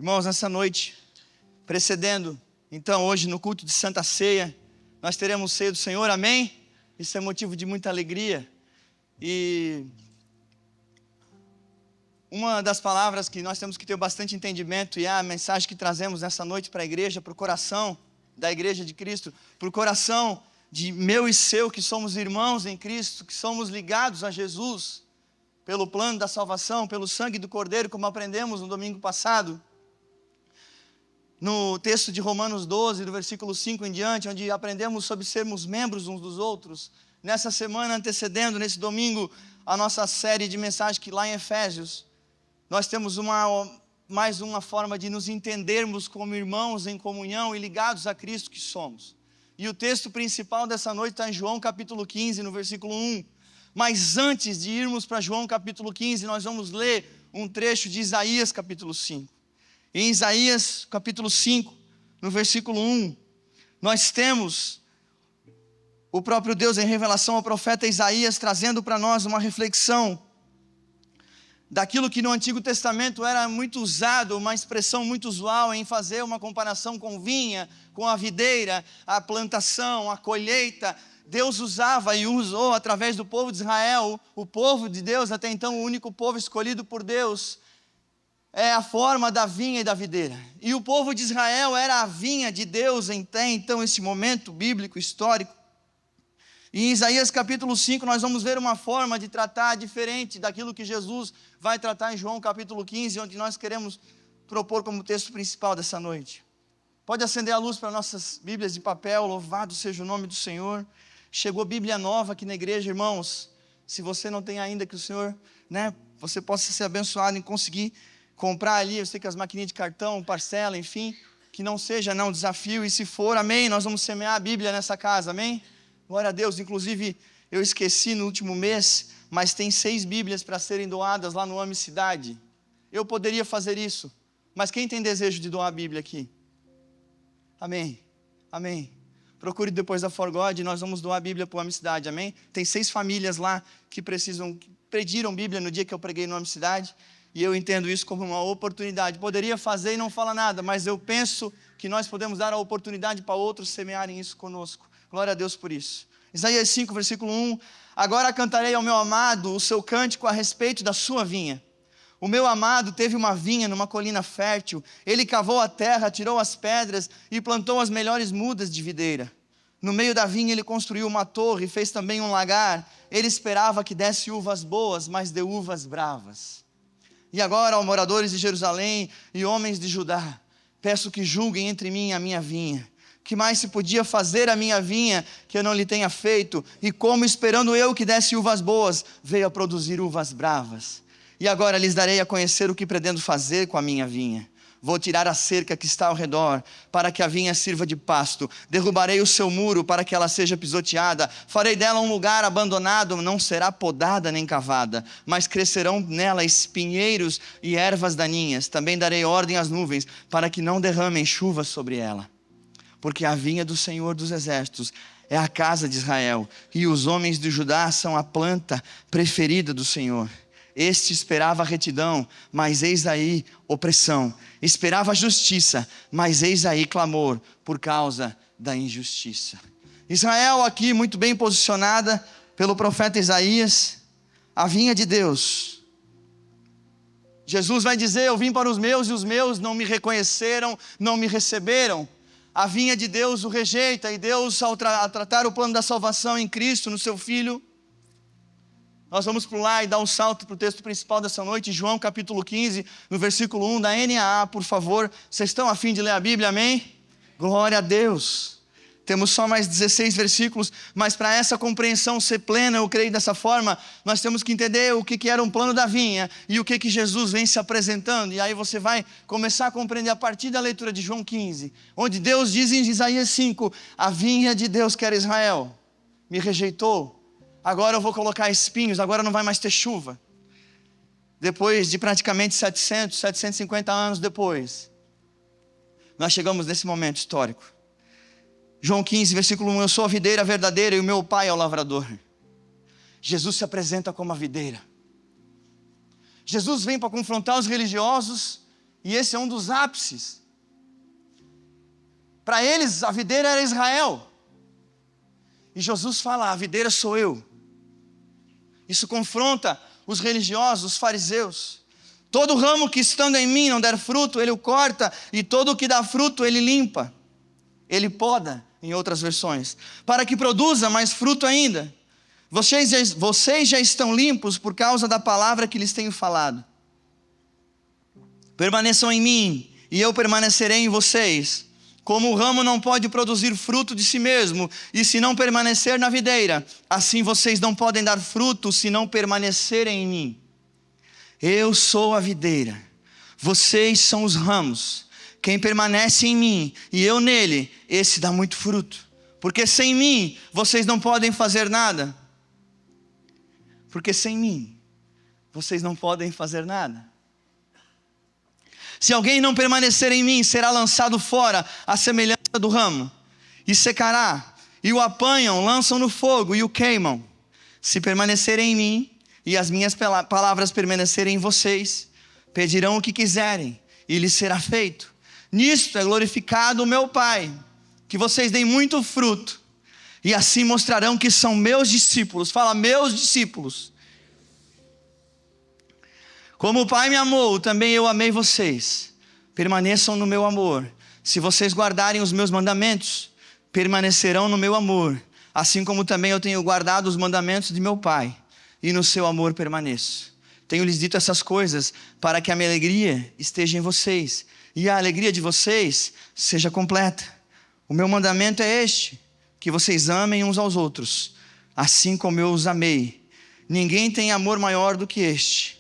Irmãos, nessa noite, precedendo, então hoje no culto de Santa Ceia, nós teremos ceia do Senhor, amém? Isso é motivo de muita alegria. E uma das palavras que nós temos que ter bastante entendimento, e é a mensagem que trazemos nessa noite para a igreja, para o coração da igreja de Cristo, para o coração de meu e seu, que somos irmãos em Cristo, que somos ligados a Jesus, pelo plano da salvação, pelo sangue do Cordeiro, como aprendemos no domingo passado. No texto de Romanos 12, do versículo 5 em diante, onde aprendemos sobre sermos membros uns dos outros. Nessa semana antecedendo, nesse domingo, a nossa série de mensagens que lá em Efésios, nós temos mais uma forma de nos entendermos como irmãos em comunhão e ligados a Cristo que somos. E o texto principal dessa noite está em João capítulo 15, no versículo 1. Mas antes de irmos para João capítulo 15, nós vamos ler um trecho de Isaías capítulo 5. Em Isaías capítulo 5, no versículo 1, nós temos o próprio Deus em revelação ao profeta Isaías, trazendo para nós uma reflexão daquilo que no Antigo Testamento era muito usado, uma expressão muito usual em fazer uma comparação com vinha, com a videira, a plantação, a colheita. Deus usava e usou através do povo de Israel, o povo de Deus, até então o único povo escolhido por Deus, é a forma da vinha e da videira. E o povo de Israel era a vinha de Deus até então, esse momento bíblico, histórico. E em Isaías capítulo 5 nós vamos ver uma forma de tratar diferente daquilo que Jesus vai tratar em João capítulo 15, onde nós queremos propor como texto principal dessa noite. Pode acender a luz para nossas Bíblias de papel, louvado seja o nome do Senhor. Chegou Bíblia nova aqui na igreja, irmãos. Se você não tem ainda, que o Senhor, você possa ser abençoado em conseguir comprar ali. Eu sei que as maquininhas de cartão, parcela, enfim, que não seja um desafio. E se for, amém, nós vamos semear a Bíblia nessa casa, amém? Glória a Deus. Inclusive, eu esqueci no último mês, mas tem 6 Bíblias para serem doadas lá no Ame Cidade. Eu poderia fazer isso, mas quem tem desejo de doar a Bíblia aqui? Amém, amém. Procure depois da For God, nós vamos doar a Bíblia para o Ame Cidade, amém? Tem 6 famílias lá que pediram Bíblia no dia que eu preguei no Ame Cidade, e eu entendo isso como uma oportunidade. Poderia fazer e não falar nada, mas eu penso que nós podemos dar a oportunidade para outros semearem isso conosco. Glória a Deus por isso. Isaías 5, versículo 1. Agora cantarei ao meu amado o seu cântico a respeito da sua vinha. O meu amado teve uma vinha numa colina fértil. Ele cavou a terra, tirou as pedras e plantou as melhores mudas de videira. No meio da vinha ele construiu uma torre, fez também um lagar. Ele esperava que desse uvas boas, mas deu uvas bravas. E agora, ó moradores de Jerusalém e homens de Judá, peço que julguem entre mim e a minha vinha. Que mais se podia fazer a minha vinha que eu não lhe tenha feito? E como, esperando eu que desse uvas boas, veio a produzir uvas bravas. E agora lhes darei a conhecer o que pretendo fazer com a minha vinha. Vou tirar a cerca que está ao redor, para que a vinha sirva de pasto. Derrubarei o seu muro, para que ela seja pisoteada. Farei dela um lugar abandonado, não será podada nem cavada. Mas crescerão nela espinheiros e ervas daninhas. Também darei ordem às nuvens, para que não derramem chuva sobre ela. Porque a vinha do Senhor dos Exércitos é a casa de Israel, e os homens de Judá são a planta preferida do Senhor. Este esperava a retidão, mas eis aí opressão. Esperava a justiça, mas eis aí clamor por causa da injustiça. Israel aqui muito bem posicionada pelo profeta Isaías, a vinha de Deus. Jesus vai dizer: eu vim para os meus e os meus não me reconheceram, não me receberam. A vinha de Deus o rejeita, e Deus, ao tratar o plano da salvação em Cristo, no seu Filho, nós vamos pular e dar um salto para o texto principal dessa noite, João capítulo 15, no versículo 1 da NAA, por favor. Vocês estão a fim de ler a Bíblia, amém? Glória a Deus. Temos só mais 16 versículos, mas para essa compreensão ser plena, eu creio dessa forma, nós temos que entender o que era um plano da vinha e o que Jesus vem se apresentando. E aí você vai começar a compreender a partir da leitura de João 15, onde Deus diz em Isaías 5, a vinha de Deus que era Israel, me rejeitou. Agora eu vou colocar espinhos, agora não vai mais ter chuva. Depois de praticamente 750 anos depois, nós chegamos nesse momento histórico. João 15, versículo 1, eu sou a videira verdadeira e o meu pai é o lavrador. Jesus se apresenta como a videira. Jesus vem para confrontar os religiosos E esse é um dos ápices. Para eles, a videira era Israel. E Jesus fala, a videira sou eu. Isso confronta os religiosos, os fariseus. Todo ramo que estando em mim não der fruto, ele o corta, e todo o que dá fruto, ele limpa. Ele poda, em outras versões, para que produza mais fruto ainda. Vocês já estão limpos por causa da palavra que lhes tenho falado. Permaneçam em mim, e eu permanecerei em vocês. Como o ramo não pode produzir fruto de si mesmo, e se não permanecer na videira, assim vocês não podem dar fruto se não permanecerem em mim. Eu sou a videira, vocês são os ramos. Quem permanece em mim e eu nele, esse dá muito fruto. Porque sem mim, vocês não podem fazer nada. Porque sem mim, vocês não podem fazer nada. Se alguém não permanecer em mim, será lançado fora à semelhança do ramo, e secará, e o apanham, lançam no fogo e o queimam. Se permanecerem em mim, e as minhas palavras permanecerem em vocês, pedirão o que quiserem, e lhes será feito. Nisto é glorificado o meu Pai, que vocês deem muito fruto, e assim mostrarão que são meus discípulos. Fala, meus discípulos. Como o Pai me amou, também eu amei vocês. Permaneçam no meu amor. Se vocês guardarem os meus mandamentos, permanecerão no meu amor, assim como também eu tenho guardado os mandamentos de meu Pai, e no seu amor permaneço. Tenho lhes dito essas coisas, para que a minha alegria esteja em vocês, e a alegria de vocês seja completa. O meu mandamento é este, que vocês amem uns aos outros, assim como eu os amei. Ninguém tem amor maior do que este,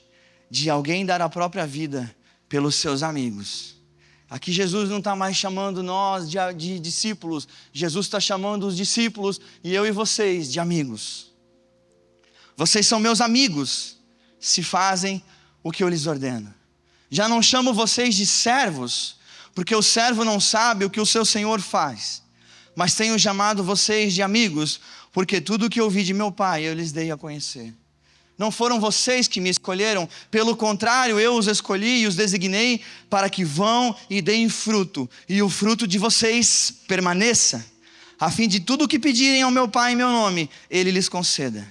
de alguém dar a própria vida pelos seus amigos. Aqui Jesus não está mais chamando nós de discípulos, Jesus está chamando os discípulos e eu e vocês de amigos. Vocês são meus amigos, se fazem o que eu lhes ordeno. Já não chamo vocês de servos, porque o servo não sabe o que o seu senhor faz, mas tenho chamado vocês de amigos, porque tudo o que ouvi de meu Pai eu lhes dei a conhecer. Não foram vocês que me escolheram, pelo contrário, eu os escolhi e os designei para que vão e deem fruto, e o fruto de vocês permaneça, a fim de tudo o que pedirem ao meu Pai em meu nome, Ele lhes conceda.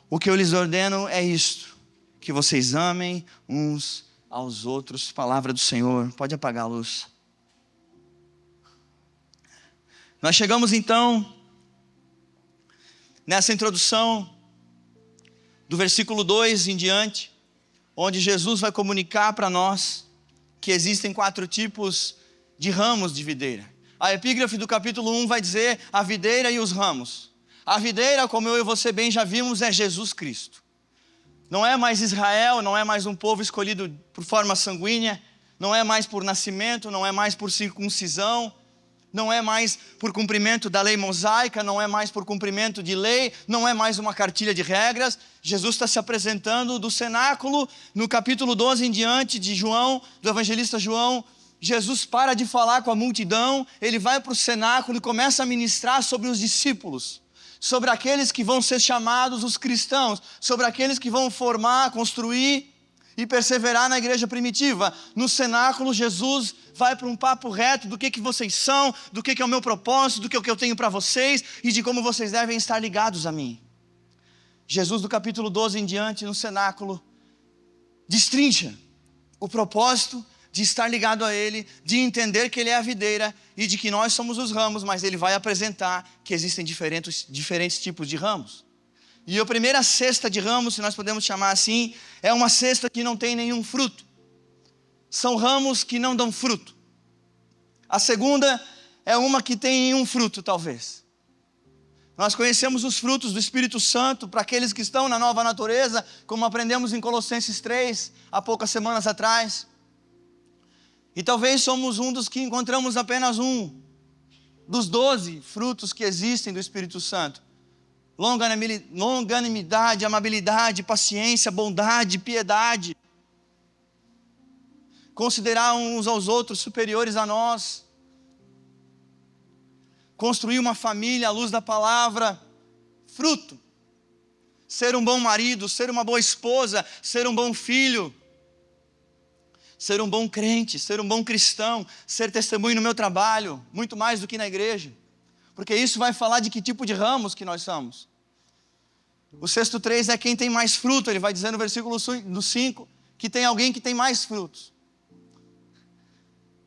O que eu lhes ordeno é isto, que vocês amem uns aos outros. Palavra do Senhor. Pode apagar a luz. Nós chegamos então, nessa introdução, do versículo 2 em diante, onde Jesus vai comunicar para nós que existem 4 tipos de ramos de videira. A epígrafe do capítulo 1 vai dizer a videira e os ramos. A videira, como eu e você bem já vimos, é Jesus Cristo. Não é mais Israel, não é mais um povo escolhido por forma sanguínea, não é mais por nascimento, não é mais por circuncisão, não é mais por cumprimento da lei mosaica, não é mais por cumprimento de lei, não é mais uma cartilha de regras. Jesus está se apresentando do cenáculo, no capítulo 12 em diante de João, do evangelista João. Jesus para de falar com a multidão, ele vai para o cenáculo e começa a ministrar sobre os discípulos, sobre aqueles que vão ser chamados os cristãos, sobre aqueles que vão formar, construir e perseverar na igreja primitiva. No cenáculo, Jesus vai para um papo reto do que vocês são, do que é o meu propósito, do que eu tenho para vocês e de como vocês devem estar ligados a mim. Jesus, do capítulo 12 em diante, no cenáculo, destrincha o propósito de estar ligado a Ele, de entender que Ele é a videira e de que nós somos os ramos, mas Ele vai apresentar que existem diferentes tipos de ramos. E a primeira cesta de ramos, se nós podemos chamar assim, é uma cesta que não tem nenhum fruto. São ramos que não dão fruto. A segunda é uma que tem nenhum fruto, talvez. Nós conhecemos os frutos do Espírito Santo para aqueles que estão na nova natureza, como aprendemos em Colossenses 3, há poucas semanas atrás. E talvez somos um dos que encontramos apenas um dos 12 frutos que existem do Espírito Santo. Longanimidade, amabilidade, paciência, bondade, piedade. Considerar uns aos outros superiores a nós. Construir uma família à luz da palavra. Fruto. Ser um bom marido, ser uma boa esposa, ser um bom filho. ser um bom crente, ser um bom cristão, ser testemunho no meu trabalho, muito mais do que na igreja. Porque isso vai falar de que tipo de ramos que nós somos. O 6.3 é quem tem mais fruto. Ele vai dizer no versículo 5 que tem alguém que tem mais frutos.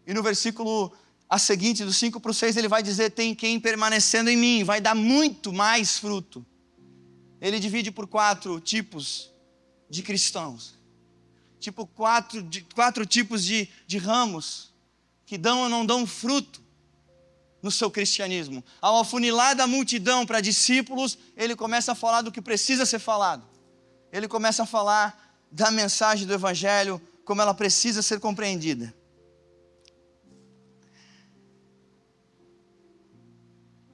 E no versículo a seguinte, do 5 para o 6, ele vai dizer: tem quem permanecendo em mim vai dar muito mais fruto. Ele divide por 4 tipos de cristãos. Tipo 4 tipos de ramos que dão ou não dão fruto no seu cristianismo. Ao afunilar da multidão para discípulos, ele começa a falar do que precisa ser falado. Ele começa a falar da mensagem do Evangelho, como ela precisa ser compreendida.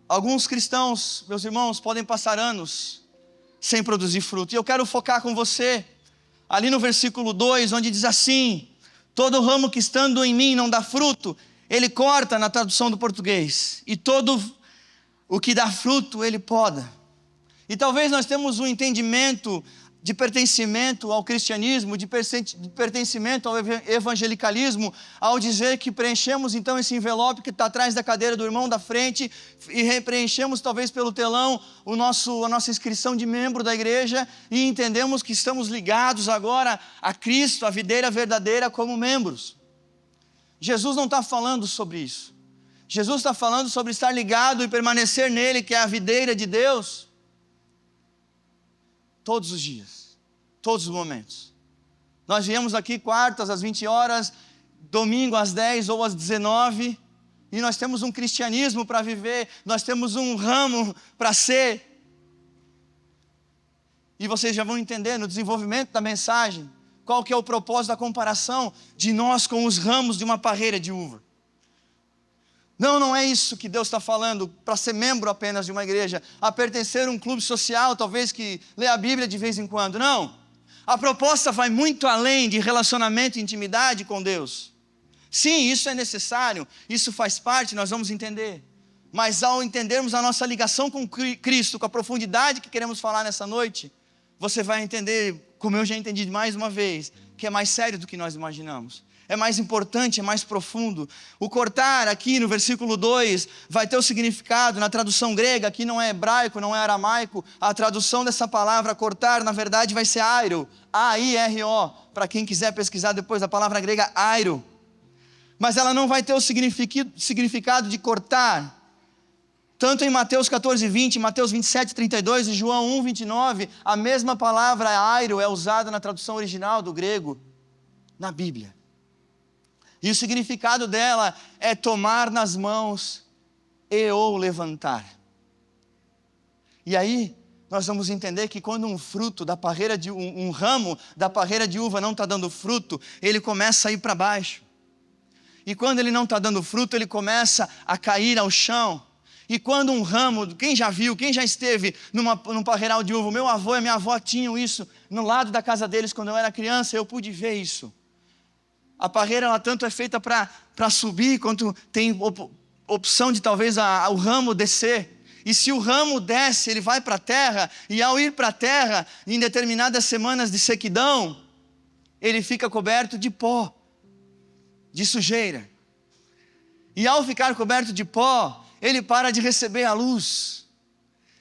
Alguns cristãos, meus irmãos, podem passar anos sem produzir fruto. E eu quero focar com você ali no versículo 2, onde diz assim: todo ramo que estando em mim não dá fruto, ele corta, na tradução do português, e todo o que dá fruto, ele poda. E talvez nós temos um entendimento de pertencimento ao cristianismo, de pertencimento ao evangelicalismo, ao dizer que preenchemos então esse envelope que está atrás da cadeira do irmão da frente, e preenchemos talvez pelo telão a nossa inscrição de membro da igreja, e entendemos que estamos ligados agora a Cristo, a videira verdadeira, como membros. Jesus não está falando sobre isso. Jesus está falando sobre estar ligado e permanecer nele, que é a videira de Deus, todos os dias, todos os momentos. Nós viemos aqui quartas às 20 horas, domingo às 10 ou às 19, e nós temos um cristianismo para viver, nós temos um ramo para ser. E vocês já vão entender no desenvolvimento da mensagem qual que é o propósito da comparação de nós com os ramos de uma parreira de uva. Não é isso que Deus está falando, para ser membro apenas de uma igreja, a pertencer a um clube social, talvez que lê a Bíblia de vez em quando. Não, a proposta vai muito além de relacionamento e intimidade com Deus. Sim, isso é necessário, isso faz parte, nós vamos entender. Mas ao entendermos a nossa ligação com Cristo, com a profundidade que queremos falar nessa noite, você vai entender, como eu já entendi mais uma vez, que é mais sério do que nós imaginamos. É mais importante, é mais profundo. O cortar aqui no versículo 2 vai ter o significado, na tradução grega, aqui não é hebraico, não é aramaico, a tradução dessa palavra cortar, na verdade vai ser airo, A-I-R-O, para quem quiser pesquisar depois a palavra grega airo. Mas ela não vai ter o significado de cortar. Tanto em Mateus 14:20, Mateus 27:32 e João 1:29, a mesma palavra airo é usada na tradução original do grego, na Bíblia. E o significado dela é tomar nas mãos e ou levantar. E aí nós vamos entender que quando um ramo da parreira de uva não está dando fruto, ele começa a ir para baixo. E quando ele não está dando fruto, ele começa a cair ao chão. E quando um ramo, quem já viu, quem já esteve num parreiral de uva, meu avô e minha avó tinham isso no lado da casa deles quando eu era criança, eu pude ver isso. A parreira, ela tanto é feita para subir, quanto tem opção de talvez o ramo descer. E se o ramo desce, ele vai para a terra, e ao ir para a terra, em determinadas semanas de sequidão, ele fica coberto de pó, de sujeira. E ao ficar coberto de pó, ele para de receber a luz.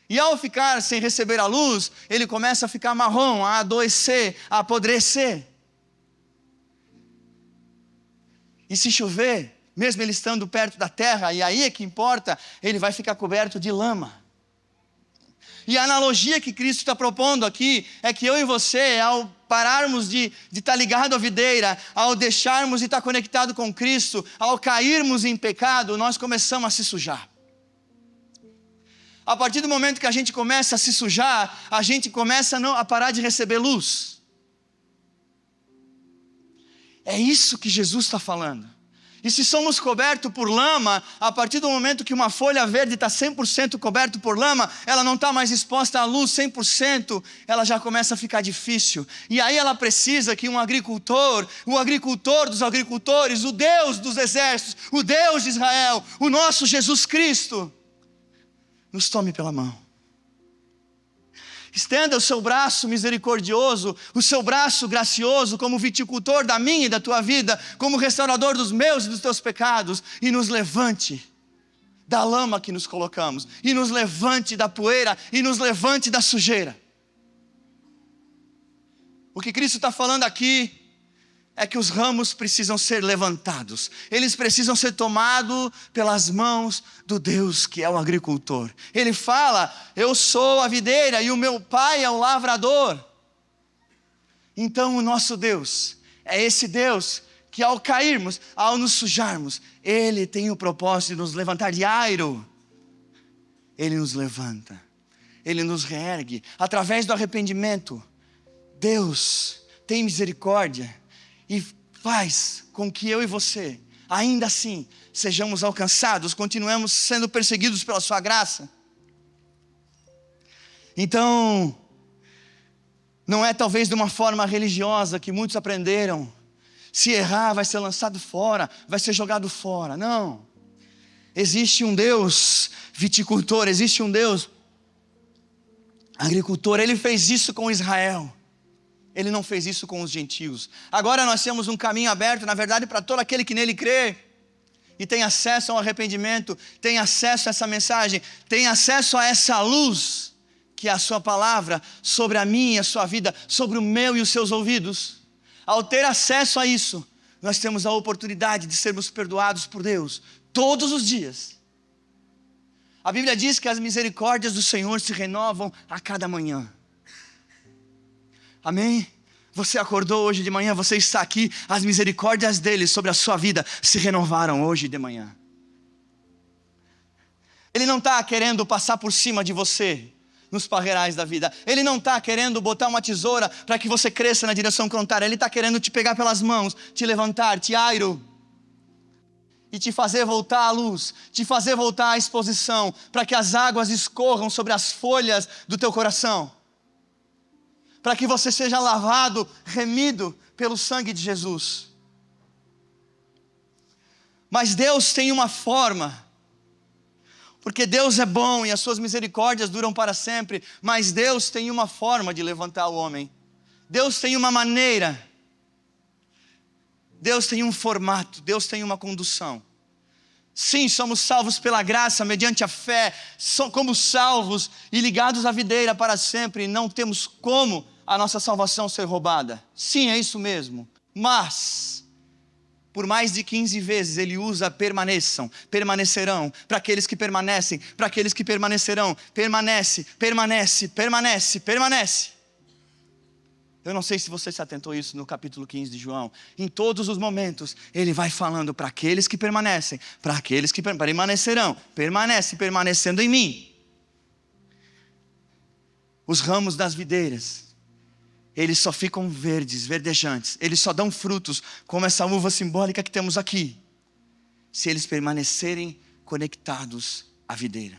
E ao ficar sem receber a luz, ele começa a ficar marrom, a adoecer, a apodrecer. E se chover, mesmo ele estando perto da terra, e aí é que importa, ele vai ficar coberto de lama. E a analogia que Cristo está propondo aqui é que eu e você, ao pararmos de estar ligado à videira, ao deixarmos de estar conectado com Cristo, ao cairmos em pecado, nós começamos a se sujar. A partir do momento que a gente começa a se sujar, a gente começa a parar de receber luz. É isso que Jesus está falando. E se somos cobertos por lama, a partir do momento que uma folha verde está 100% coberta por lama, ela não está mais exposta à luz 100%, ela já começa a ficar difícil. E aí ela precisa que um agricultor, o agricultor dos agricultores, o Deus dos exércitos, o Deus de Israel, o nosso Jesus Cristo, nos tome pela mão. Estenda o seu braço misericordioso, o seu braço gracioso, como viticultor da minha e da tua vida, como restaurador dos meus e dos teus pecados, e nos levante da lama que nos colocamos, e nos levante da poeira, e nos levante da sujeira. O que Cristo está falando aqui é que os ramos precisam ser levantados, eles precisam ser tomados pelas mãos do Deus que é o agricultor. Ele fala: eu sou a videira e o meu pai é o lavrador. Então o nosso Deus é esse Deus que ao cairmos, ao nos sujarmos, Ele tem o propósito de nos levantar de airo. Ele nos levanta, Ele nos reergue, através do arrependimento. Deus tem misericórdia e faz com que eu e você, ainda assim, sejamos alcançados, continuemos sendo perseguidos pela sua graça. Então, não é talvez de uma forma religiosa que muitos aprenderam: se errar vai ser lançado fora, vai ser jogado fora. Não, existe um Deus viticultor, existe um Deus agricultor. Ele fez isso com Israel, Ele não fez isso com os gentios. Agora nós temos um caminho aberto, na verdade, para todo aquele que nele crê e tem acesso ao arrependimento, tem acesso a essa mensagem, tem acesso a essa luz que é a sua palavra sobre a minha e a sua vida, sobre o meu e os seus ouvidos. Ao ter acesso a isso, nós temos a oportunidade de sermos perdoados por Deus todos os dias. A Bíblia diz que as misericórdias do Senhor se renovam a cada manhã. Amém? Você acordou hoje de manhã, você está aqui, as misericórdias dele sobre a sua vida se renovaram hoje de manhã. Ele não está querendo passar por cima de você nos parreirais da vida. Ele não está querendo botar uma tesoura para que você cresça na direção contrária. Ele está querendo te pegar pelas mãos, te levantar, te airo, e te fazer voltar à luz, te fazer voltar à exposição, para que as águas escorram sobre as folhas do teu coração, para que você seja lavado, remido pelo sangue de Jesus. Mas Deus tem uma forma, porque Deus é bom e as suas misericórdias duram para sempre, mas Deus tem uma forma de levantar o homem. Deus tem uma maneira, Deus tem um formato, Deus tem uma condução. Sim, somos salvos pela graça, mediante a fé, como salvos e ligados à videira para sempre, não temos como a nossa salvação ser roubada. Sim, é isso mesmo. Mas, por mais de 15 vezes ele usa permaneçam, permanecerão, para aqueles que permanecem, para aqueles que permanecerão, permanece, permanece, permanece, permanece. Eu não sei se você se atentou a isso no capítulo 15 de João. Em todos os momentos, ele vai falando para aqueles que permanecem, para aqueles que permanecerão, permanece, permanecendo em mim. Os ramos das videiras, eles só ficam verdes, verdejantes, eles só dão frutos, como essa uva simbólica que temos aqui, se eles permanecerem conectados à videira.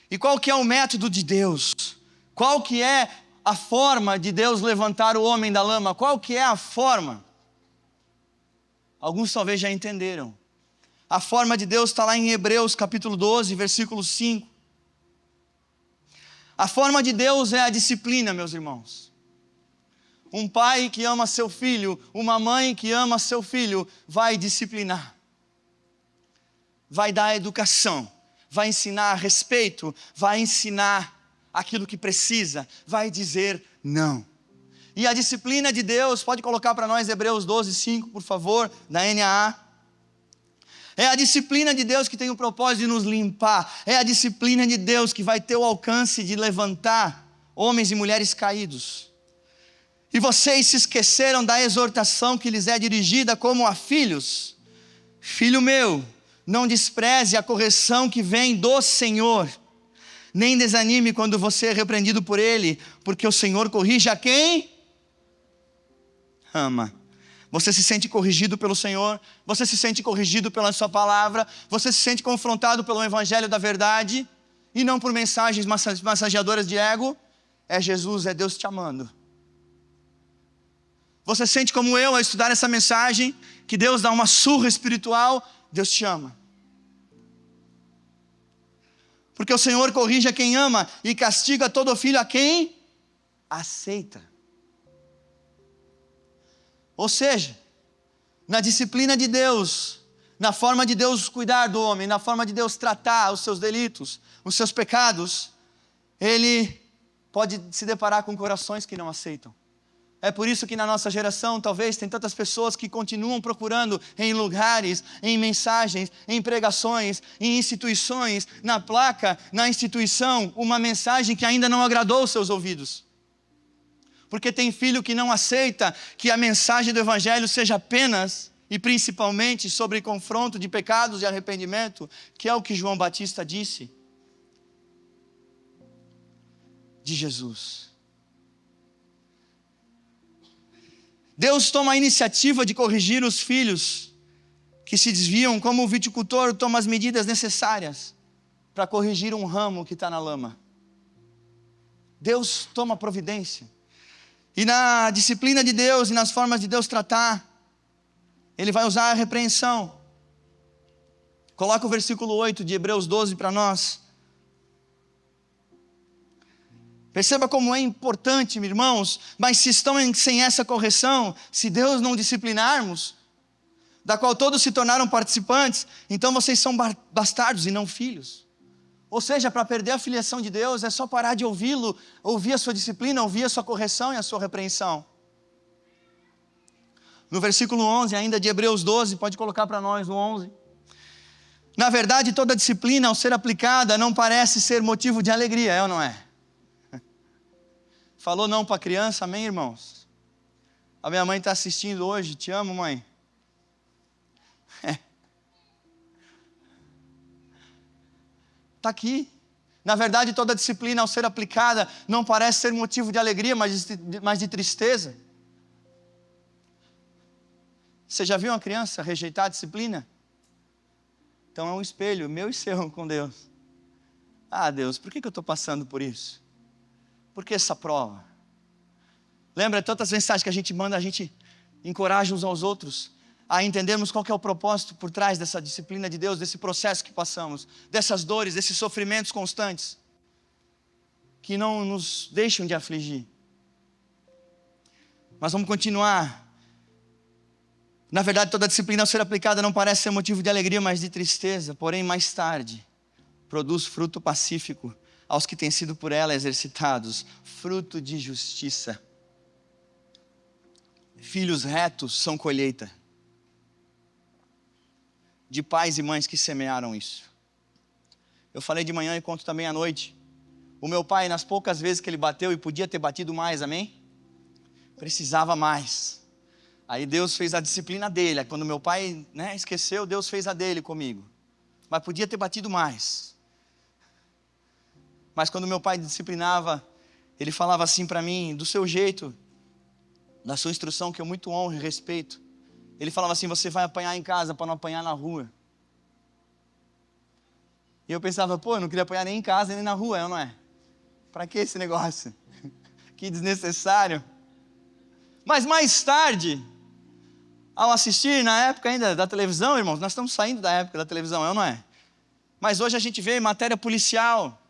E qual que é o método de Deus? Qual que é a forma de Deus levantar o homem da lama? Qual que é a forma? Alguns talvez já entenderam. A forma de Deus está lá em Hebreus capítulo 12, versículo 5. A forma de Deus é a disciplina, meus irmãos. Um pai que ama seu filho, uma mãe que ama seu filho, vai disciplinar, vai dar educação, vai ensinar respeito, vai ensinar aquilo que precisa, vai dizer não. E a disciplina de Deus, pode colocar para nós Hebreus 12, 5, por favor, da NAA. É a disciplina de Deus que tem o propósito de nos limpar, é a disciplina de Deus que vai ter o alcance de levantar homens e mulheres caídos. E vocês se esqueceram da exortação que lhes é dirigida como a filhos. Filho meu, não despreze a correção que vem do Senhor, nem desanime quando você é repreendido por Ele, porque o Senhor corrige a quem ama. Você se sente corrigido pelo Senhor, você se sente corrigido pela sua palavra, você se sente confrontado pelo Evangelho da verdade, e não por mensagens massageadoras de ego. É Jesus, é Deus te amando. Você sente como eu, ao estudar essa mensagem, que Deus dá uma surra espiritual? Deus te ama. Porque o Senhor corrige a quem ama e castiga todo filho a quem aceita. Ou seja, na disciplina de Deus, na forma de Deus cuidar do homem, na forma de Deus tratar os seus delitos, os seus pecados, Ele pode se deparar com corações que não aceitam. É por isso que na nossa geração, talvez, tem tantas pessoas que continuam procurando em lugares, em mensagens, em pregações, em instituições, na placa, na instituição, uma mensagem que ainda não agradou os seus ouvidos. Porque tem filho que não aceita que a mensagem do Evangelho seja apenas e principalmente sobre confronto de pecados e arrependimento, que é o que João Batista disse de Jesus. Deus toma a iniciativa de corrigir os filhos que se desviam, como o viticultor toma as medidas necessárias para corrigir um ramo que está na lama. Deus toma providência. E na disciplina de Deus e nas formas de Deus tratar, Ele vai usar a repreensão. Coloca o versículo 8 de Hebreus 12 para nós. Perceba como é importante, irmãos, mas se estão sem essa correção, se Deus não disciplinarmos, da qual todos se tornaram participantes, então vocês são bastardos e não filhos. Ou seja, para perder a filiação de Deus, é só parar de ouvi-lo, ouvir a sua disciplina, ouvir a sua correção e a sua repreensão. No versículo 11, ainda de Hebreus 12, pode colocar para nós o 11. Na verdade, toda disciplina, ao ser aplicada, não parece ser motivo de alegria, é ou não é? Falou não para a criança, amém, irmãos? A minha mãe está assistindo hoje, te amo, mãe. Está aqui. Na verdade, toda disciplina, ao ser aplicada, não parece ser motivo de alegria, mas de tristeza. Você já viu uma criança rejeitar a disciplina? Então é um espelho, meu e seu, com Deus. Ah, Deus, por que eu estou passando por isso? Por que essa prova? Lembra tantas mensagens que a gente manda, a gente encoraja uns aos outros a entendermos qual que é o propósito por trás dessa disciplina de Deus, desse processo que passamos, dessas dores, desses sofrimentos constantes, que não nos deixam de afligir. Mas vamos continuar. Na verdade, toda disciplina ao ser aplicada não parece ser motivo de alegria, mas de tristeza, porém mais tarde produz fruto pacífico aos que têm sido por ela exercitados, fruto de justiça. Filhos retos são colheita de pais e mães que semearam isso. Eu falei de manhã e conto também à noite. O meu pai, nas poucas vezes que ele bateu, e podia ter batido mais, amém? Precisava mais. Aí Deus fez a disciplina dele. Quando meu pai esqueceu, Deus fez a dele comigo. Mas podia ter batido mais. Mas quando meu pai disciplinava, ele falava assim para mim, do seu jeito, da sua instrução, que eu muito honro e respeito. Ele falava assim, você vai apanhar em casa para não apanhar na rua. E eu pensava, eu não queria apanhar nem em casa, nem na rua, não é? Para que esse negócio? Que desnecessário. Mas mais tarde, ao assistir, na época ainda da televisão, irmãos, nós estamos saindo da época da televisão, não é? Mas hoje a gente vê matéria policial,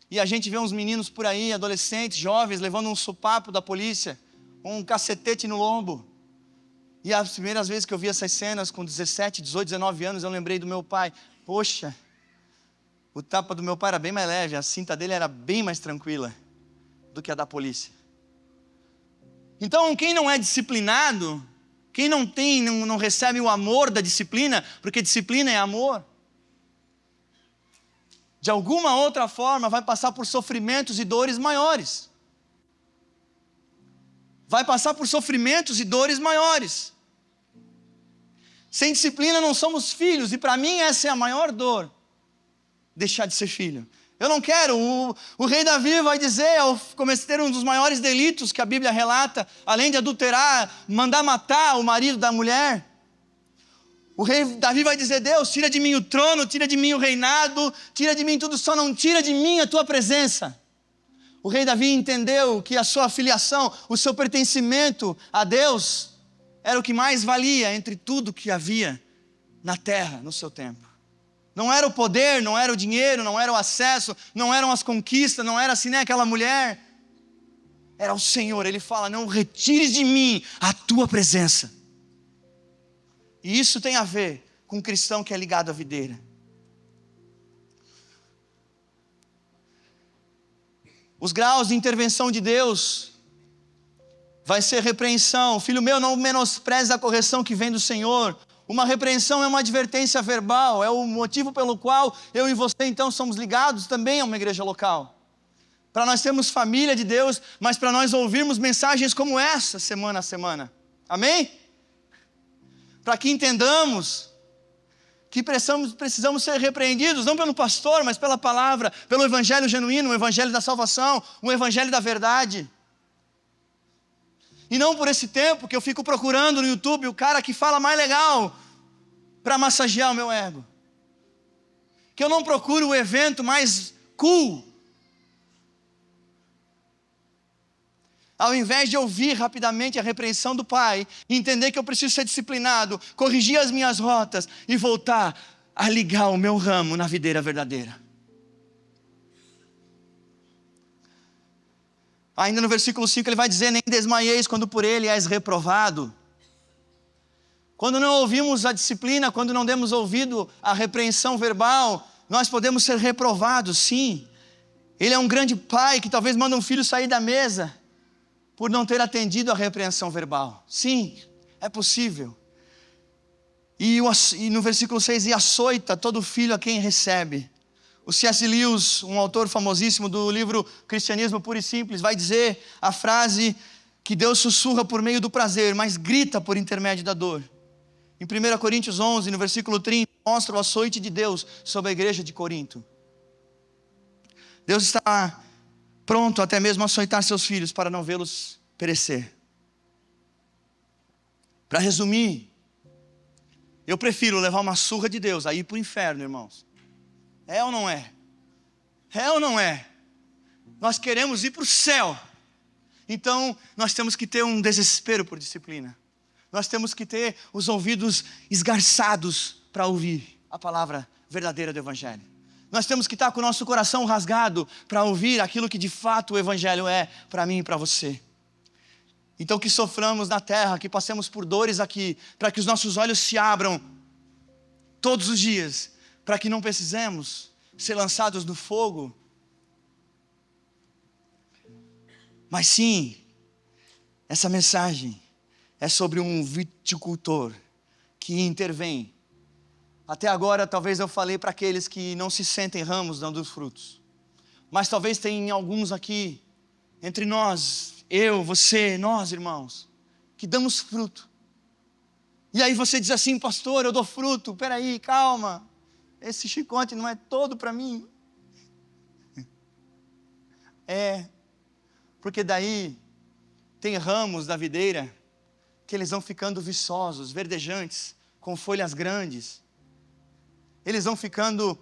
e a gente vê uns meninos por aí, adolescentes, jovens, levando um sopapo da polícia, um cacetete no lombo. E as primeiras vezes que eu vi essas cenas, com 17, 18, 19 anos, eu lembrei do meu pai. Poxa, o tapa do meu pai era bem mais leve, a cinta dele era bem mais tranquila do que a da polícia. Então, quem não é disciplinado, quem não recebe o amor da disciplina, porque disciplina é amor, de alguma outra forma vai passar por sofrimentos e dores maiores. Vai passar por sofrimentos e dores maiores. Sem disciplina não somos filhos, e para mim essa é a maior dor, deixar de ser filho. Eu não quero, o rei Davi vai dizer, ao cometer um dos maiores delitos que a Bíblia relata, além de adulterar, mandar matar o marido da mulher, o rei Davi vai dizer, Deus, tira de mim o trono, tira de mim o reinado, tira de mim tudo, só não tira de mim a tua presença. O rei Davi entendeu que a sua filiação, o seu pertencimento a Deus, era o que mais valia entre tudo que havia na terra no seu tempo. Não era o poder, não era o dinheiro, não era o acesso, não eram as conquistas, não era assim, aquela mulher. era o Senhor. Ele fala: não retires de mim a tua presença. E isso tem a ver com um cristão que é ligado à videira. Os graus de intervenção de Deus vai ser repreensão. Filho meu, não menospreze a correção que vem do Senhor. Uma repreensão é uma advertência verbal, é o motivo pelo qual eu e você então somos ligados também a uma igreja local. Para nós termos família de Deus, mas para nós ouvirmos mensagens como essa semana a semana. Amém? Para que entendamos que precisamos ser repreendidos, não pelo pastor, mas pela palavra, pelo evangelho genuíno, o evangelho da salvação, o evangelho da verdade. E não por esse tempo que eu fico procurando no YouTube o cara que fala mais legal para massagear o meu ego. Que eu não procuro o evento mais cool. Ao invés de ouvir rapidamente a repreensão do Pai, entender que eu preciso ser disciplinado, corrigir as minhas rotas e voltar a ligar o meu ramo na videira verdadeira. Ainda no versículo 5 ele vai dizer: nem desmaieis quando por ele és reprovado. Quando não ouvimos a disciplina, quando não demos ouvido à repreensão verbal, nós podemos ser reprovados, sim. Ele é um grande pai que talvez manda um filho sair da mesa por não ter atendido à repreensão verbal. Sim, é possível. E no versículo 6, e açoita todo filho a quem recebe. O C.S. Lewis, um autor famosíssimo do livro Cristianismo Puro e Simples, vai dizer a frase que Deus sussurra por meio do prazer, mas grita por intermédio da dor. Em 1 Coríntios 11, no versículo 30, mostra o açoite de Deus sobre a igreja de Corinto. Deus está pronto até mesmo a açoitar seus filhos para não vê-los perecer. Para resumir, eu prefiro levar uma surra de Deus a ir para o inferno, irmãos. É ou não é? É ou não é? Nós queremos ir para o céu. Então, nós temos que ter um desespero por disciplina. Nós temos que ter os ouvidos esgarçados para ouvir a palavra verdadeira do Evangelho. Nós temos que estar com o nosso coração rasgado para ouvir aquilo que de fato o Evangelho é para mim e para você. Então que soframos na terra, que passemos por dores aqui, para que os nossos olhos se abram todos os dias, para que não precisemos ser lançados no fogo. Mas sim, essa mensagem é sobre um viticultor que intervém. Até agora talvez eu falei para aqueles que não se sentem ramos dando frutos. Mas talvez tenha alguns aqui, entre nós, eu, você, nós irmãos, que damos fruto. E aí você diz assim: pastor, eu dou fruto, peraí, calma. Esse chicote não é todo para mim. É, porque daí tem ramos da videira que eles vão ficando viçosos, verdejantes, com folhas grandes. Eles vão ficando,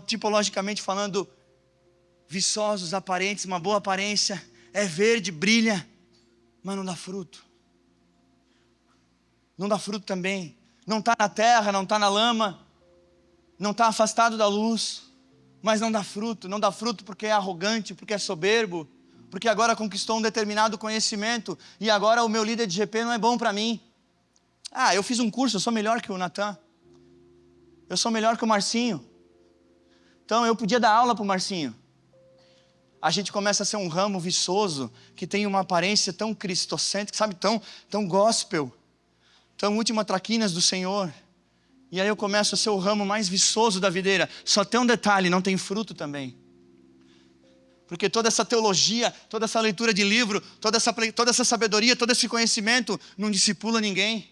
tipologicamente falando, viçosos, aparentes, uma boa aparência, é verde, brilha, mas não dá fruto. Não dá fruto também. Não está na terra, não está na lama, não está afastado da luz, mas não dá fruto. Não dá fruto porque é arrogante, porque é soberbo, porque agora conquistou um determinado conhecimento e agora o meu líder de GP não é bom para mim. Ah, eu fiz um curso, eu sou melhor que o Natan. Eu sou melhor que o Marcinho. Então eu podia dar aula para o Marcinho. A gente começa a ser um ramo viçoso, que tem uma aparência tão cristocêntrica, sabe, tão gospel, tão última traquinas do Senhor. E aí eu começo a ser o ramo mais viçoso da videira. Só tem um detalhe, não tem fruto também. Porque toda essa teologia, toda essa leitura de livro, toda essa sabedoria, todo esse conhecimento, não discipula ninguém.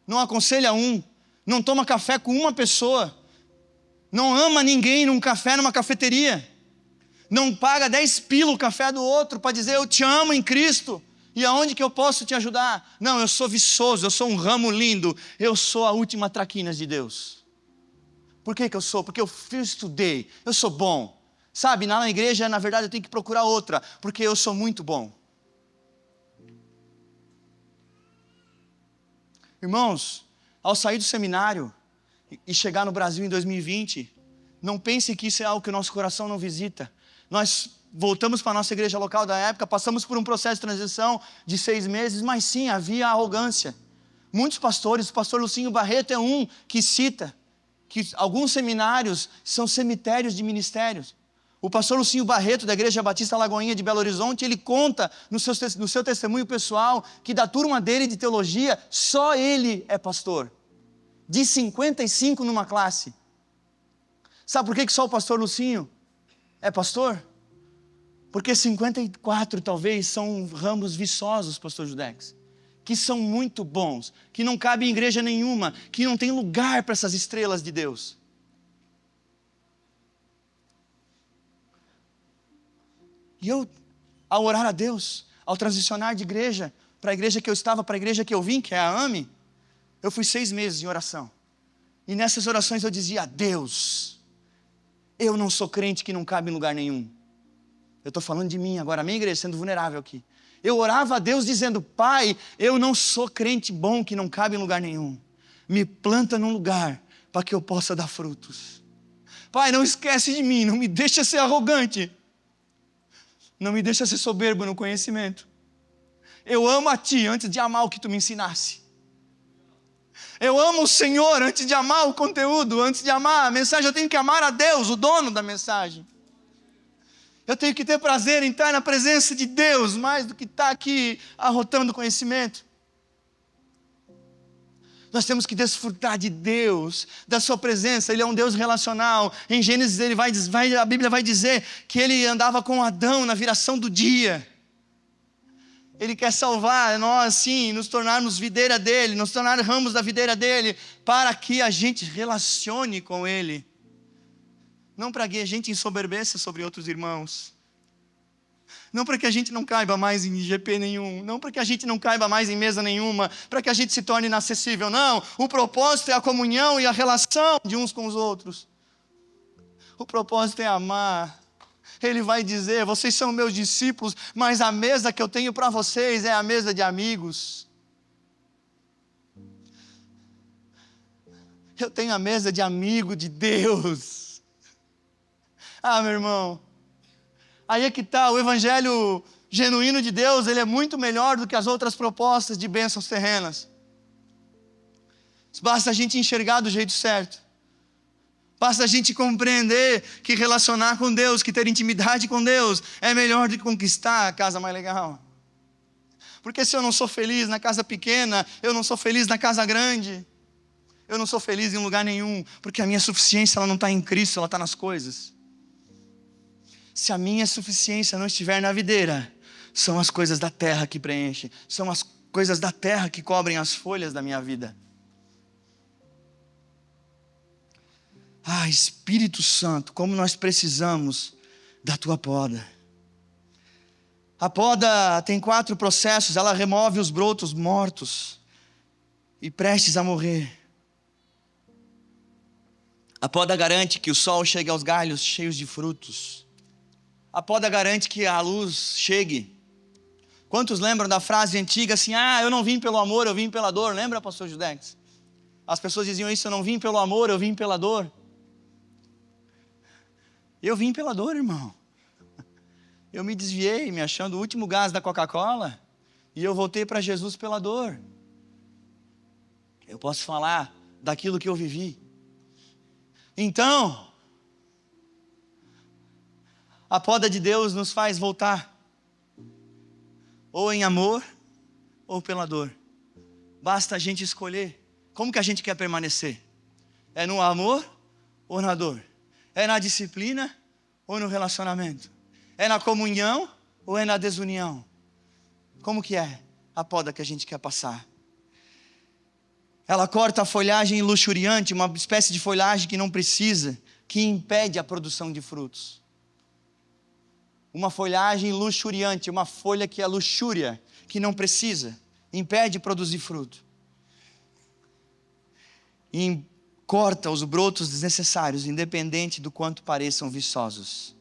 Não aconselha um, não toma café com uma pessoa, não ama ninguém num café, numa cafeteria, não paga 10 pila o café do outro para dizer eu te amo em Cristo, e aonde que eu posso te ajudar? Não, eu sou viçoso, eu sou um ramo lindo, eu sou a última traquinas de Deus. Por que eu sou? Porque eu estudei, eu sou bom. Sabe, na igreja, na verdade, eu tenho que procurar outra, porque eu sou muito bom. Irmãos, ao sair do seminário e chegar no Brasil em 2020, não pense que isso é algo que o nosso coração não visita. Nós voltamos para a nossa igreja local da época, passamos por um processo de transição de 6 meses, mas sim, havia arrogância. Muitos pastores, o pastor Lucinho Barreto é um que cita que alguns seminários são cemitérios de ministérios. O pastor Lucinho Barreto, da Igreja Batista Lagoinha de Belo Horizonte, ele conta no seu testemunho pessoal que da turma dele de teologia, só ele é pastor. De 55 numa classe. Sabe por que só o pastor Lucinho é pastor? Porque 54 talvez são ramos viçosos, pastor Judex, que são muito bons, que não cabem em igreja nenhuma, que não tem lugar para essas estrelas de Deus. E eu, ao orar a Deus, ao transicionar de igreja, para a igreja que eu estava, para a igreja que eu vim, que é a AME, eu fui 6 meses em oração. E nessas orações eu dizia: Deus, eu não sou crente que não cabe em lugar nenhum. Eu estou falando de mim agora, a minha igreja, sendo vulnerável aqui. Eu orava a Deus dizendo: Pai, eu não sou crente bom que não cabe em lugar nenhum. Me planta num lugar para que eu possa dar frutos. Pai, não esquece de mim, não me deixa ser arrogante. Não me deixa ser soberbo no conhecimento. Eu amo a Ti antes de amar o que Tu me ensinasse. Eu amo o Senhor antes de amar o conteúdo, antes de amar a mensagem. Eu tenho que amar a Deus, o dono da mensagem. Eu tenho que ter prazer em estar na presença de Deus, mais do que estar aqui arrotando conhecimento. Nós temos que desfrutar de Deus, da sua presença. Ele é um Deus relacional. Em Gênesis a Bíblia vai dizer que ele andava com Adão na viração do dia. Ele quer salvar nós, sim, nos tornarmos videira dele, nos tornar ramos da videira dele, para que a gente relacione com ele. Não para que a gente ensoberbeça sobre outros irmãos. Não para que a gente não caiba mais em GP nenhum. Não para que a gente não caiba mais em mesa nenhuma. Para que a gente se torne inacessível. Não, o propósito é a comunhão e a relação de uns com os outros. O propósito é amar. Ele vai dizer: vocês são meus discípulos, mas a mesa que eu tenho para vocês é a mesa de amigos. Eu tenho a mesa de amigo de Deus. Ah, meu irmão, aí é que está, o evangelho genuíno de Deus, ele é muito melhor do que as outras propostas de bênçãos terrenas. Basta a gente enxergar do jeito certo. Basta a gente compreender que relacionar com Deus, que ter intimidade com Deus, é melhor do que conquistar a casa mais legal. Porque se eu não sou feliz na casa pequena, eu não sou feliz na casa grande. Eu não sou feliz em lugar nenhum, porque a minha suficiência ela não está em Cristo, ela está nas coisas. Se a minha suficiência não estiver na videira, são as coisas da terra que preenchem, são as coisas da terra que cobrem as folhas da minha vida. Ah, Espírito Santo, como nós precisamos da Tua poda. A poda tem 4 processos, ela remove os brotos mortos e prestes a morrer. A poda garante que o sol chegue aos galhos cheios de frutos. A poda garante que a luz chegue. Quantos lembram da frase antiga assim: ah, eu não vim pelo amor, eu vim pela dor? Lembra, pastor Judex? As pessoas diziam isso: eu não vim pelo amor, eu vim pela dor. Eu vim pela dor, irmão. Eu me desviei, me achando o último gás da Coca-Cola, e eu voltei para Jesus pela dor. Eu posso falar daquilo que eu vivi. Então, a poda de Deus nos faz voltar, ou em amor, ou pela dor. Basta a gente escolher. Como que a gente quer permanecer? É no amor ou na dor? É na disciplina ou no relacionamento? É na comunhão ou é na desunião? Como que é a poda que a gente quer passar? Ela corta a folhagem luxuriante, uma espécie de folhagem que não precisa, que impede a produção de frutos. Uma folhagem luxuriante, uma folha que é luxúria, que não precisa, impede de produzir fruto. E corta os brotos desnecessários, independente do quanto pareçam viçosos.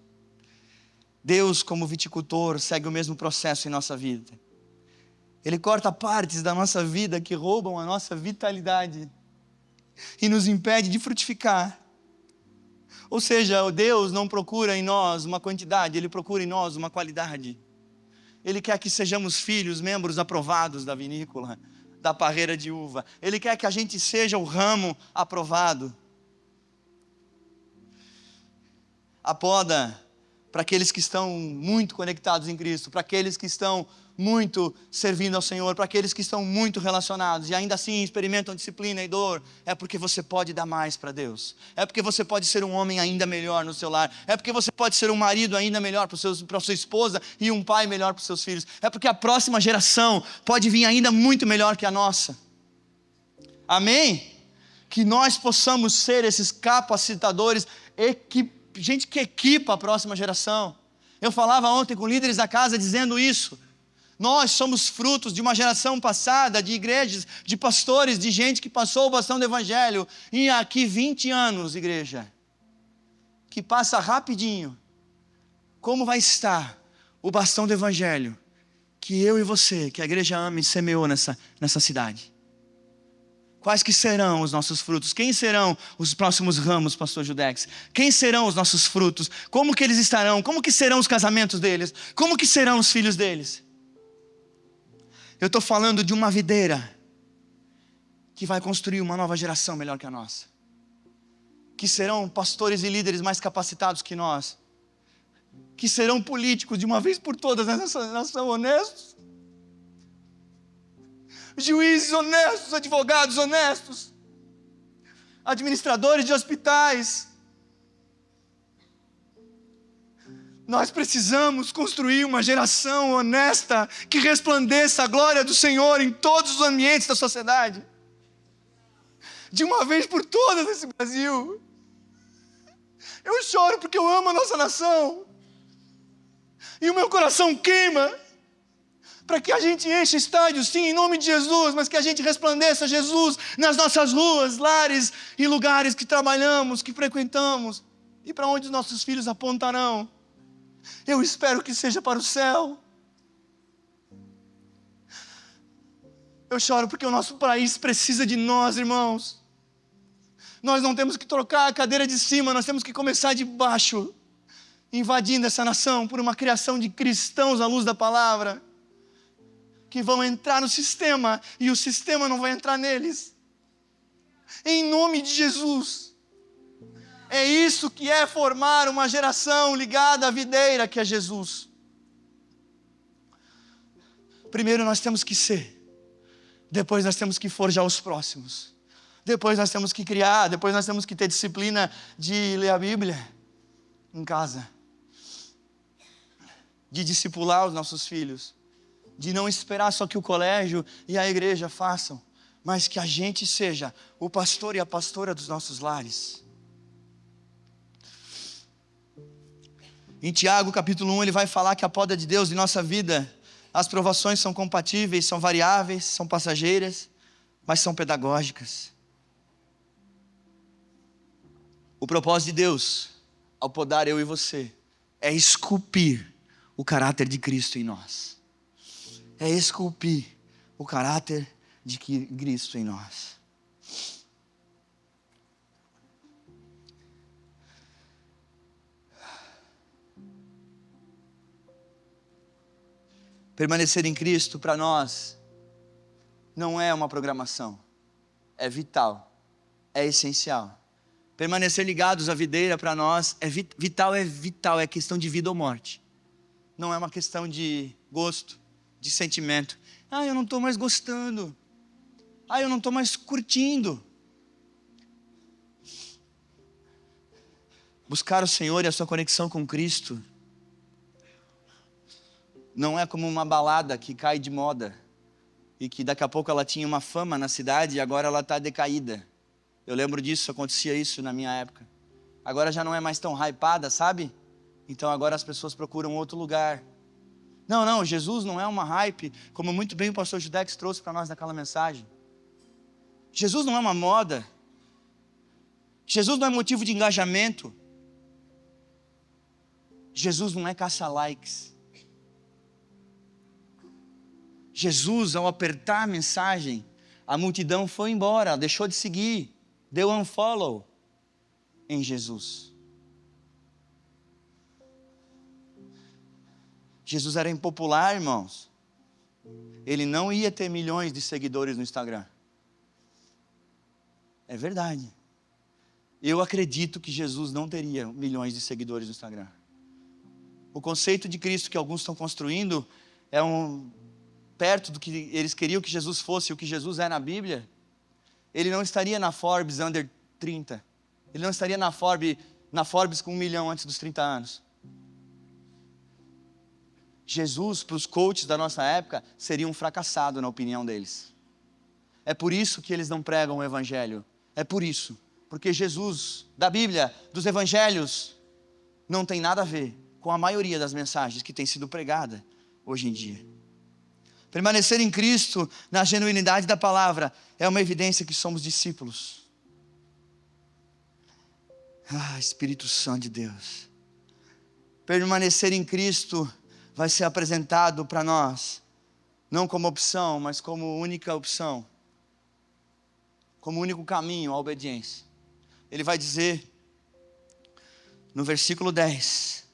Deus, como viticultor, segue o mesmo processo em nossa vida. Ele corta partes da nossa vida que roubam a nossa vitalidade e nos impede de frutificar. Ou seja, Deus não procura em nós uma quantidade, Ele procura em nós uma qualidade. Ele quer que sejamos filhos, membros aprovados da vinícola, da parreira de uva. Ele quer que a gente seja o ramo aprovado. A poda, para aqueles que estão muito conectados em Cristo, para aqueles que estão muito servindo ao Senhor, para aqueles que estão muito relacionados e ainda assim experimentam disciplina e dor, é porque você pode dar mais para Deus, é porque você pode ser um homem ainda melhor no seu lar, é porque você pode ser um marido ainda melhor para a sua esposa e um pai melhor para os seus filhos, é porque a próxima geração pode vir ainda muito melhor que a nossa. Amém? Que nós possamos ser esses capacitadores, gente que equipa a próxima geração. Eu falava ontem com líderes da casa dizendo isso. Nós somos frutos de uma geração passada, de igrejas, de pastores, de gente que passou o bastão do evangelho. E aqui 20 anos, igreja, que passa rapidinho. Como vai estar o bastão do evangelho que eu e você, que a igreja ama e semeou nessa cidade? Quais que serão os nossos frutos? Quem serão os próximos ramos, pastor Judex? Quem serão os nossos frutos? Como que eles estarão? Como que serão os casamentos deles? Como que serão os filhos deles? Eu estou falando de uma videira que vai construir uma nova geração melhor que a nossa. Que serão pastores e líderes mais capacitados que nós. Que serão políticos de uma vez por todas nessa nação honestos. Juízes honestos, advogados honestos, administradores de hospitais. Nós precisamos construir uma geração honesta que resplandeça a glória do Senhor em todos os ambientes da sociedade. De uma vez por todas nesse Brasil. Eu choro porque eu amo a nossa nação. E o meu coração queima para que a gente encha estádios, sim, em nome de Jesus, mas que a gente resplandeça Jesus nas nossas ruas, lares e lugares que trabalhamos, que frequentamos, e para onde os nossos filhos apontarão. Eu espero que seja para o céu. Eu choro porque o nosso país precisa de nós, irmãos. Nós não temos que trocar a cadeira de cima, nós temos que começar de baixo, invadindo essa nação por uma criação de cristãos à luz da palavra, que vão entrar no sistema e o sistema não vai entrar neles. Em nome de Jesus. É isso que é formar uma geração ligada à videira que é Jesus. Primeiro nós temos que ser. Depois nós temos que forjar os próximos. Depois nós temos que criar. Depois nós temos que ter disciplina de ler a Bíblia em casa. De discipular os nossos filhos. De não esperar só que o colégio e a igreja façam, mas que a gente seja o pastor e a pastora dos nossos lares. Em Tiago capítulo 1 ele vai falar que a poda de Deus em nossa vida, as provações são compatíveis, são variáveis, são passageiras, mas são pedagógicas. O propósito de Deus, ao podar eu e você, é esculpir o caráter de Cristo em nós. É esculpir o caráter de Cristo em nós. Permanecer em Cristo para nós não é uma programação, é vital, é essencial. Permanecer ligados à videira para nós é vital, é questão de vida ou morte. Não é uma questão de gosto, de sentimento. Eu não estou mais gostando. Eu não estou mais curtindo. Buscar o Senhor e a sua conexão com Cristo não é como uma balada que cai de moda e que daqui a pouco ela tinha uma fama na cidade e agora ela está decaída. Eu lembro disso, acontecia isso na minha época. Agora já não é mais tão hypada, sabe? Então agora as pessoas procuram outro lugar. Não, Jesus não é uma hype, como muito bem o pastor Judex trouxe para nós naquela mensagem. Jesus não é uma moda. Jesus não é motivo de engajamento. Jesus não é caça-likes. Jesus, ao apertar a mensagem, a multidão foi embora, deixou de seguir, deu unfollow em Jesus. Jesus era impopular, irmãos. Ele não ia ter milhões de seguidores no Instagram. É verdade. Eu acredito que Jesus não teria milhões de seguidores no Instagram. O conceito de Cristo que alguns estão construindo é perto do que eles queriam que Jesus fosse, o que Jesus é na Bíblia. Ele não estaria na Forbes Under 30. Ele não estaria na Forbes com 1 milhão antes dos 30 anos. Jesus, para os coaches da nossa época, seria um fracassado na opinião deles. É por isso que eles não pregam o Evangelho. É por isso. Porque Jesus, da Bíblia, dos Evangelhos, não tem nada a ver com a maioria das mensagens que tem sido pregada hoje em dia. Permanecer em Cristo, na genuinidade da palavra, é uma evidência que somos discípulos. Espírito Santo de Deus. Permanecer em Cristo vai ser apresentado para nós, não como opção, mas como única opção, como único caminho à obediência. Ele vai dizer, no versículo 10,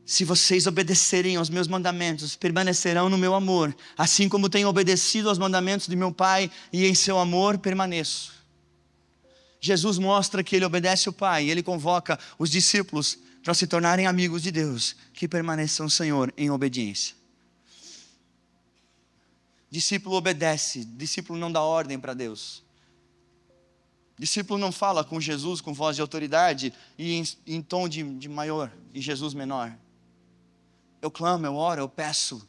se vocês obedecerem aos meus mandamentos, permanecerão no meu amor, assim como tenho obedecido aos mandamentos de meu Pai, e em seu amor permaneço. Jesus mostra que ele obedece o Pai, e ele convoca os discípulos para se tornarem amigos de Deus, que permaneçam no Senhor em obediência. Discípulo obedece, discípulo não dá ordem para Deus. Discípulo não fala com Jesus com voz de autoridade e em tom de maior e Jesus menor. Eu clamo, eu oro, eu peço.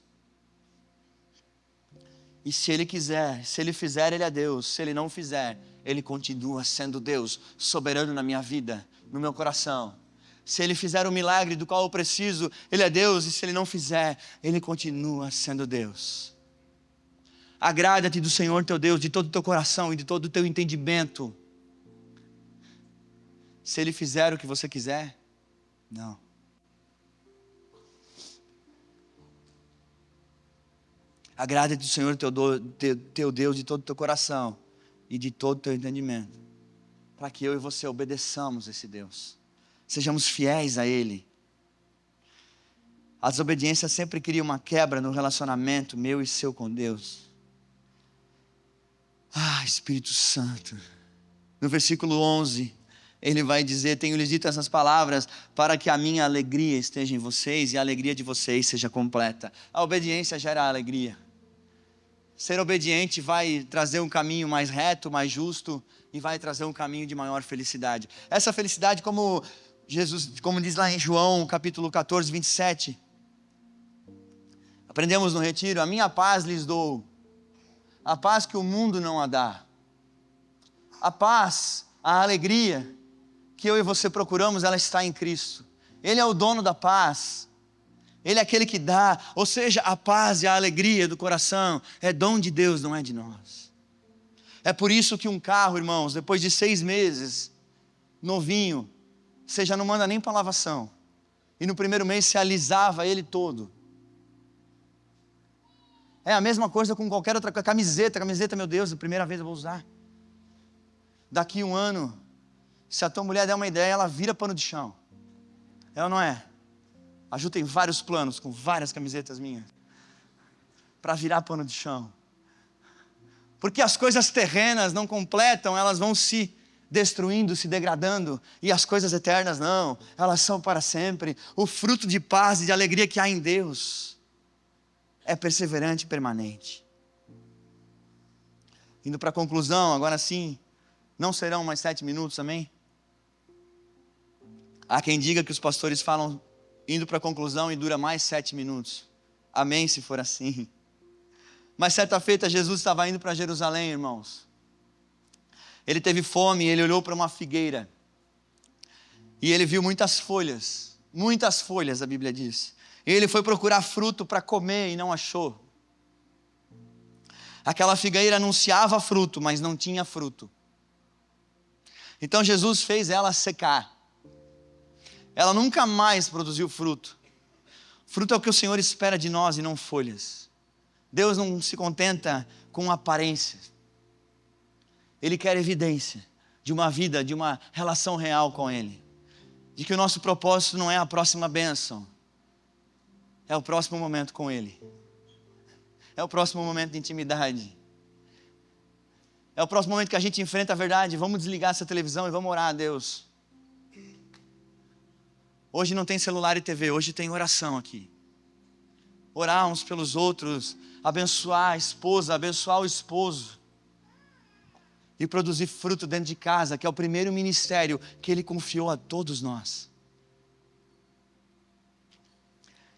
E se ele quiser, se ele fizer, ele é Deus. Se ele não fizer, ele continua sendo Deus, soberano na minha vida, no meu coração. Se ele fizer o milagre do qual eu preciso, ele é Deus. E se ele não fizer, ele continua sendo Deus. Agrada-te do Senhor teu Deus, de todo o teu coração e de todo o teu entendimento. Se ele fizer o que você quiser, não. Agrada-te do Senhor teu Deus de todo o teu coração e de todo o teu entendimento. Para que eu e você obedeçamos esse Deus. Sejamos fiéis a Ele. A desobediência sempre cria uma quebra no relacionamento meu e seu com Deus. Espírito Santo. No versículo 11, ele vai dizer, tenho-lhes dito essas palavras, para que a minha alegria esteja em vocês e a alegria de vocês seja completa. A obediência gera alegria. Ser obediente vai trazer um caminho mais reto, mais justo, e vai trazer um caminho de maior felicidade. Essa felicidade, como diz lá em João, capítulo 14, 27. Aprendemos no retiro, a minha paz lhes dou, a paz que o mundo não a dá. A paz, a alegria que eu e você procuramos, ela está em Cristo. Ele é o dono da paz. Ele é aquele que dá, ou seja, a paz e a alegria do coração é dom de Deus, não é de nós. É por isso que um carro, irmãos, depois de 6 meses, novinho, você já não manda nem para lavação. E no primeiro mês você alisava ele todo. É a mesma coisa com qualquer outra coisa. Camiseta, meu Deus, a primeira vez eu vou usar. Daqui 1 ano, se a tua mulher der uma ideia, ela vira pano de chão. É ou não é? A Ju tem vários planos com várias camisetas minhas para virar pano de chão. Porque as coisas terrenas não completam, elas vão se destruindo, se degradando. E as coisas eternas não, elas são para sempre. O fruto de paz e de alegria que há em Deus é perseverante e permanente. Indo para a conclusão, agora sim, não serão mais 7 minutos, amém? Há quem diga que os pastores falam indo para a conclusão e dura mais 7 minutos. Amém, se for assim. Mas certa feita Jesus estava indo para Jerusalém, irmãos. Ele teve fome, ele olhou para uma figueira. E ele viu muitas folhas, a Bíblia diz. E ele foi procurar fruto para comer e não achou. Aquela figueira anunciava fruto, mas não tinha fruto. Então Jesus fez ela secar. Ela nunca mais produziu fruto. Fruto é o que o Senhor espera de nós e não folhas. Deus não se contenta com aparência. Ele quer evidência de uma vida, de uma relação real com Ele. De que o nosso propósito não é a próxima bênção. é o próximo momento com Ele. É o próximo momento de intimidade. É o próximo momento que a gente enfrenta a verdade. Vamos desligar essa televisão e vamos orar a Deus. Hoje não tem celular e TV, hoje tem oração aqui. Orar uns pelos outros, abençoar a esposa, abençoar o esposo. E produzir fruto dentro de casa, que é o primeiro ministério que Ele confiou a todos nós.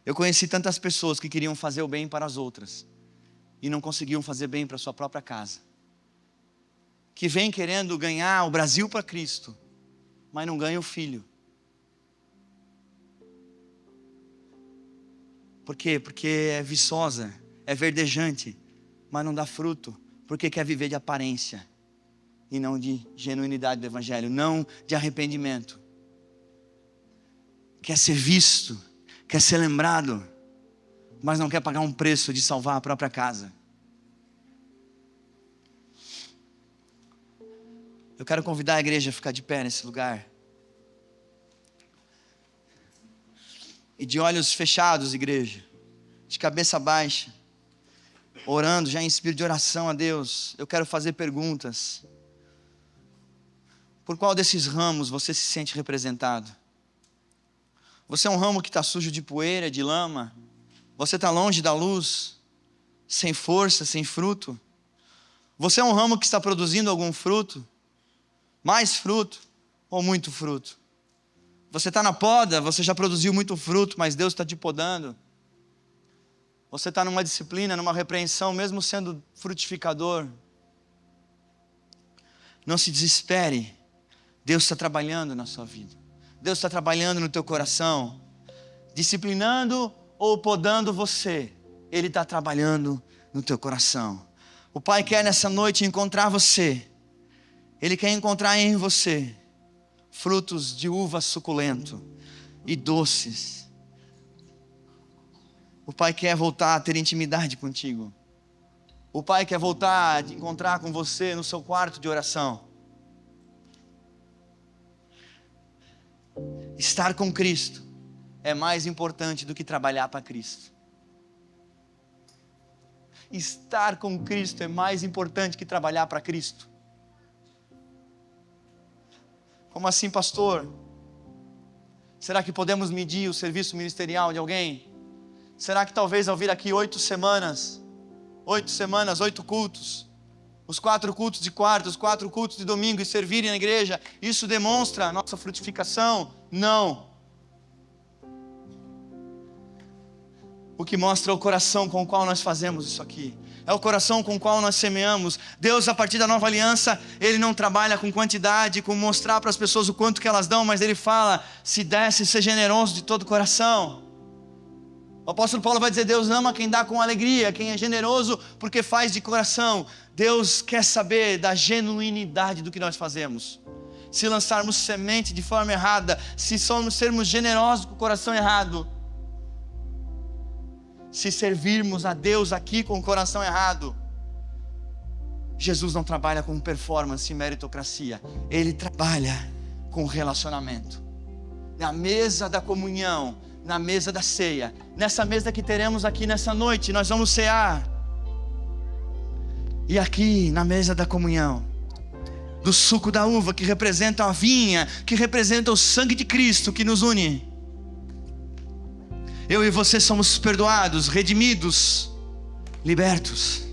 Eu conheci tantas pessoas que queriam fazer o bem para as outras e não conseguiam fazer bem para a sua própria casa. Que vem querendo ganhar o Brasil para Cristo, mas não ganha o filho. Por quê? Porque é viçosa, é verdejante, mas não dá fruto, porque quer viver de aparência e não de genuinidade do Evangelho, não de arrependimento. Quer ser visto, quer ser lembrado, mas não quer pagar um preço de salvar a própria casa. Eu quero convidar a igreja a ficar de pé nesse lugar. E de olhos fechados, igreja, de cabeça baixa, orando já em espírito de oração a Deus, eu quero fazer perguntas. Por qual desses ramos você se sente representado? Você é um ramo que está sujo de poeira, de lama? Você está longe da luz, sem força, sem fruto? Você é um ramo que está produzindo algum fruto? Mais fruto ou muito fruto? Você está na poda, você já produziu muito fruto, mas Deus está te podando. Você está numa disciplina, numa repreensão, mesmo sendo frutificador. Não se desespere. Deus está trabalhando na sua vida. Deus está trabalhando no teu coração. Disciplinando ou podando você, Ele está trabalhando no teu coração. O Pai quer nessa noite encontrar você. Ele quer encontrar em você frutos de uva suculento e doces. O Pai quer voltar a ter intimidade contigo. O Pai quer voltar a encontrar com você no seu quarto de oração. Estar com Cristo é mais importante do que trabalhar para Cristo. Estar com Cristo é mais importante que trabalhar para Cristo. Como assim, pastor? Será que podemos medir o serviço ministerial de alguém? Será que talvez ao vir aqui 8 semanas, 8 cultos, os 4 cultos de quarta, os 4 cultos de domingo e servirem na igreja, isso demonstra a nossa frutificação? Não. O que mostra é o coração com o qual nós fazemos isso aqui. É o coração com o qual nós semeamos. Deus, a partir da nova aliança, Ele não trabalha com quantidade, com mostrar para as pessoas o quanto que elas dão, mas Ele fala, se desse, ser generoso de todo o coração. O apóstolo Paulo vai dizer, Deus ama quem dá com alegria, quem é generoso porque faz de coração. Deus quer saber da genuinidade do que nós fazemos. Se lançarmos semente de forma errada, se sermos generosos com o coração errado, se servirmos a Deus aqui com o coração errado, Jesus não trabalha com performance e meritocracia. Ele trabalha com relacionamento. Na mesa da comunhão, na mesa da ceia, nessa mesa que teremos aqui nessa noite, nós vamos cear. E aqui na mesa da comunhão, do suco da uva que representa a vinha, que representa o sangue de Cristo que nos une. Eu e você somos perdoados, redimidos, libertos.